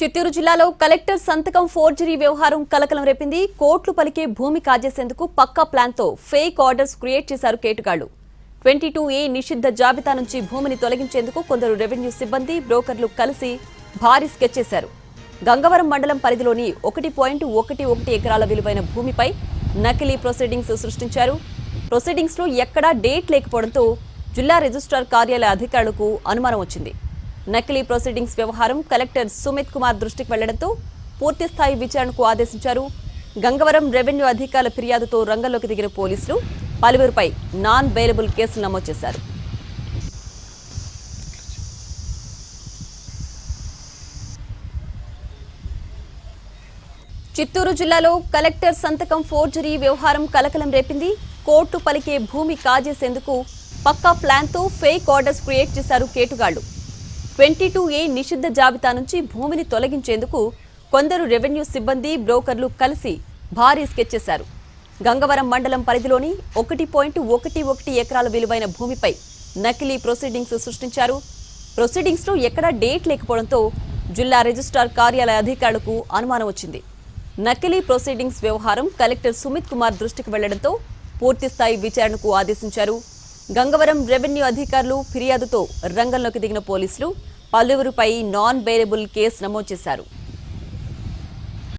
చిత్తూరు జిల్లాలో కలెక్టర్ సంతకం ఫోర్జరీ వ్యవహారం కలకలం రేపింది. కోట్లు పలికే భూమి కాజేసేందుకు పక్కా ప్లాన్తో ఫేక్ ఆర్డర్స్ క్రియేట్ చేశారు కేటుగాళ్లు. 22A నిషిద్ధ జాబితా నుంచి భూమిని తొలగించేందుకు కొందరు రెవెన్యూ సిబ్బంది, బ్రోకర్లు కలిసి భారీ స్కెచ్ చేశారు. గంగవరం మండలం పరిధిలోని 1.11 ఎకరాల విలువైన భూమిపై నకిలీ ప్రొసీడింగ్స్ సృష్టించారు. ప్రొసీడింగ్స్ లో ఎక్కడా డేట్ లేకపోవడంతో జిల్లా రిజిస్ట్రార్ కార్యాలయ అధికారులకు అనుమానం వచ్చింది. నకిలీ ప్రొసీడింగ్స్ వ్యవహారం కలెక్టర్ సుమిత్ కుమార్ దృష్టికి వెళ్లడంతో పూర్తిస్థాయి విచారణకు ఆదేశించారు. గంగవరం రెవెన్యూ అధికారుల ఫిర్యాదుతో రంగంలోకి దిగిన పోలీసులు పలువురిపై నాన్ బెయిలబుల్ కేసులు నమోదు చేశారు. చిత్తూరు జిల్లాలో కలెక్టర్ సంతకం ఫోర్జరీ వ్యవహారం కలకలం రేపింది. కోర్టు పలికే భూమి కాజేసేందుకు పక్కా ప్లాన్తో ఫేక్ ఆర్డర్స్ క్రియేట్ చేశారు కేటుగాళ్లు. 22A నిషిద్ధ జాబితా నుంచి భూమిని తొలగించేందుకు కొందరు రెవెన్యూ సిబ్బంది, బ్రోకర్లు కలిసి భారీ స్కెచ్ చేశారు. గంగవరం మండలం పరిధిలోని 1.11 ఎకరాల విలువైన భూమిపై నకిలీ ప్రొసీడింగ్స్ సృష్టించారు. ప్రొసీడింగ్స్ లో ఎక్కడా డేట్ లేకపోవడంతో జిల్లా రిజిస్ట్రార్ కార్యాలయ అధికారులకు అనుమానం వచ్చింది. నకిలీ ప్రొసీడింగ్స్ వ్యవహారం కలెక్టర్ సుమిత్ కుమార్ దృష్టికి వెళ్లడంతో పూర్తిస్థాయి విచారణకు ఆదేశించారు. గంగవరం రెవెన్యూ అధికారులు ఫిర్యాదుతో రంగంలోకి దిగిన పోలీసులు పలువురిపై నాన్ బెయిలబుల్ కేసు నమోదు చేశారు.